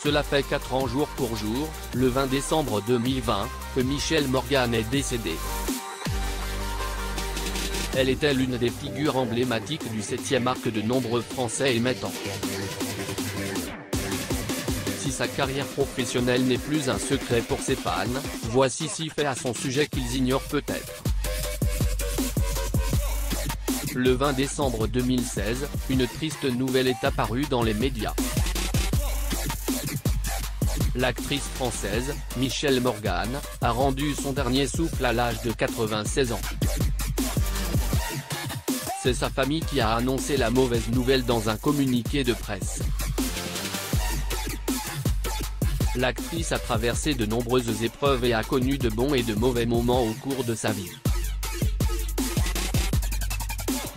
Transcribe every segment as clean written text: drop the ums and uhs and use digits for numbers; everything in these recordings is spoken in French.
Cela fait 4 ans jour pour jour, le 20 décembre 2020, que Michèle Morgan est décédée. Elle était l'une des figures emblématiques du 7e art que de nombreux Français aimaient tant. Si sa carrière professionnelle n'est plus un secret pour ses fans, voici 6 faits à son sujet qu'ils ignorent peut-être. Le 20 décembre 2016, une triste nouvelle est apparue dans les médias. L'actrice française, Michèle Morgan, a rendu son dernier souffle à l'âge de 96 ans. C'est sa famille qui a annoncé la mauvaise nouvelle dans un communiqué de presse. L'actrice a traversé de nombreuses épreuves et a connu de bons et de mauvais moments au cours de sa vie.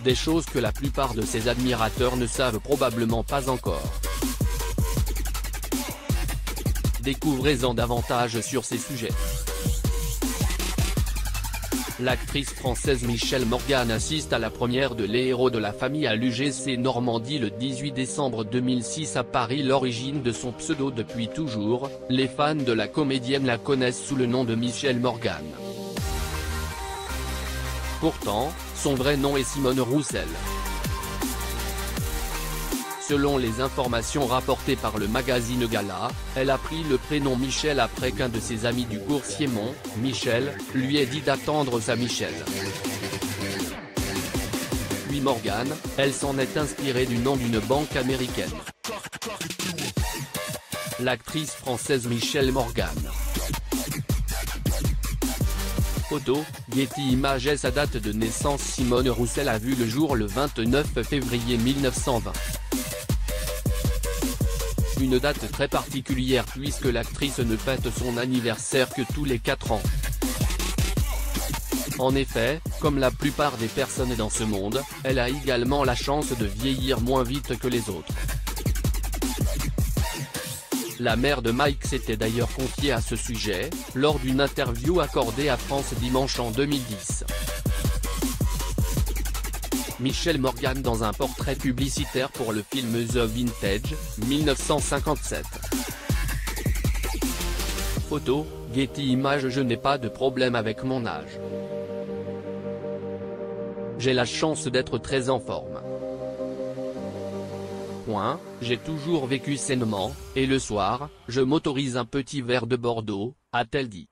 Des choses que la plupart de ses admirateurs ne savent probablement pas encore. Découvrez-en davantage sur ces sujets. L'actrice française Michèle Morgan assiste à la première de Les Héros de la famille à l'UGC Normandie le 18 décembre 2006 à Paris. L'origine de son pseudo depuis toujours, les fans de la comédienne la connaissent sous le nom de Michèle Morgan. Pourtant, son vrai nom est Simone Roussel. Selon les informations rapportées par le magazine Gala, elle a pris le prénom Michèle après qu'un de ses amis du coursier Michel, lui ait dit d'attendre sa Michèle. Puis Morgan, elle s'en est inspirée du nom d'une banque américaine. L'actrice française Michèle Morgan. Photo, Getty Images. Sa date de naissance. Simone Roussel a vu le jour le 29 février 1920. Une date très particulière puisque l'actrice ne fête son anniversaire que tous les 4 ans. En effet, comme la plupart des personnes dans ce monde, elle a également la chance de vieillir moins vite que les autres. La mère de Mike s'était d'ailleurs confiée à ce sujet, lors d'une interview accordée à France Dimanche en 2010. Michèle Morgan dans un portrait publicitaire pour le film The Vintage, 1957. Photo, Getty Images. Je n'ai pas de problème avec mon âge. J'ai la chance d'être très en forme. J'ai toujours vécu sainement, et le soir, je m'autorise un petit verre de Bordeaux, a-t-elle dit.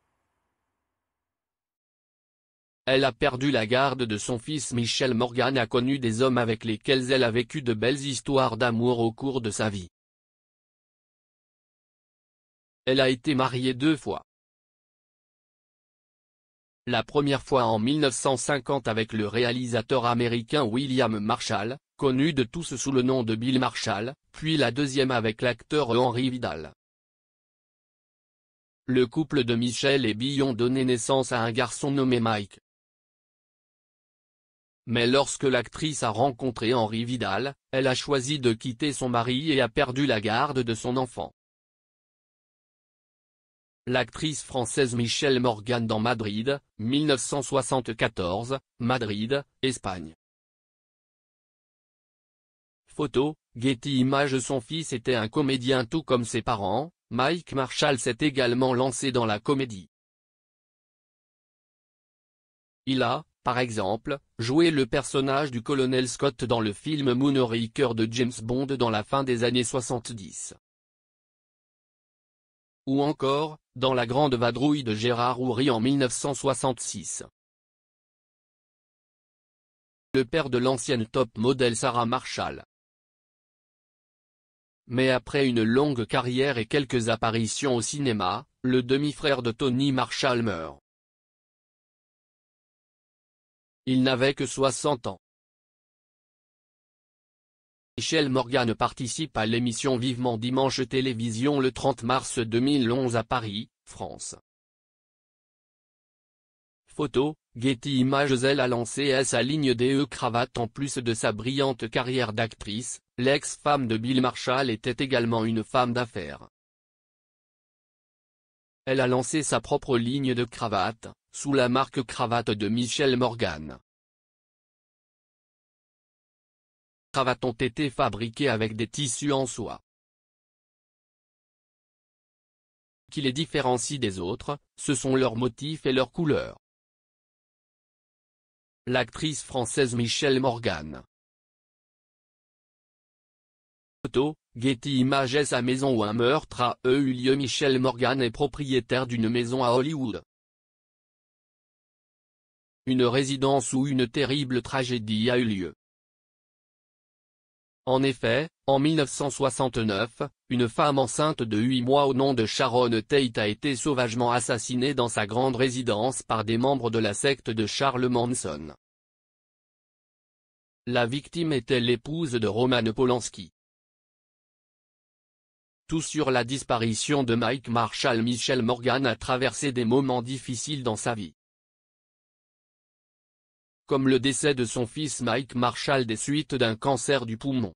Elle a perdu la garde de son fils. Michèle Morgan a connu des hommes avec lesquels elle a vécu de belles histoires d'amour au cours de sa vie. Elle a été mariée 2 fois. La première fois en 1950 avec le réalisateur américain William Marshall, connu de tous sous le nom de Bill Marshall, puis la deuxième avec l'acteur Henry Vidal. Le couple de Michèle et Bill ont donné naissance à un garçon nommé Mike. Mais lorsque l'actrice a rencontré Henry Vidal, elle a choisi de quitter son mari et a perdu la garde de son enfant. L'actrice française Michèle Morgan dans Madrid, 1974, Madrid, Espagne. Photo, Getty Images. Son fils était un comédien tout comme ses parents. Mike Marshall s'est également lancé dans la comédie. Il a, par exemple, joué le personnage du colonel Scott dans le film Moonraker de James Bond dans la fin des années 70. Ou encore, dans La Grande Vadrouille de Gérard Houry en 1966. Le père de l'ancienne top modèle Sarah Marshall. Mais après une longue carrière et quelques apparitions au cinéma, le demi-frère de Tony Marshall meurt. Il n'avait que 60 ans. Michèle Morgan participe à l'émission Vivement Dimanche Télévision le 30 mars 2011 à Paris, France. Photo, Getty Images. Elle a lancé sa ligne DE Cravate. En plus de sa brillante carrière d'actrice, l'ex-femme de Bill Marshall était également une femme d'affaires. Elle a lancé sa propre ligne de cravates, sous la marque Cravate de Michèle Morgan. Cravates ont été fabriquées avec des tissus en soie. qui les différencie des autres, ce sont leurs motifs et leurs couleurs. L'actrice française Michèle Morgan. Photo, Getty Images. Sa maison où un meurtre a eu lieu. Michèle Morgan est propriétaire d'une maison à Hollywood. Une résidence où une terrible tragédie a eu lieu. En effet, en 1969, une femme enceinte de 8 mois au nom de Sharon Tate a été sauvagement assassinée dans sa grande résidence par des membres de la secte de Charles Manson. La victime était l'épouse de Roman Polanski. Tout sur la disparition de Mike Marshall. Michèle Morgan a traversé des moments difficiles dans sa vie. Comme le décès de son fils Mike Marshall des suites d'un cancer du poumon.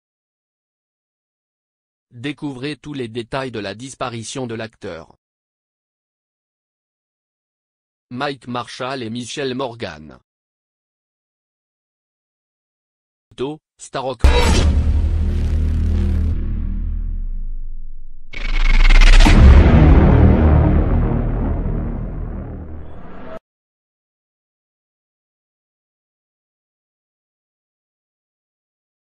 Découvrez tous les détails de la disparition de l'acteur Mike Marshall et Michèle Morgan. Photo, Star Rock.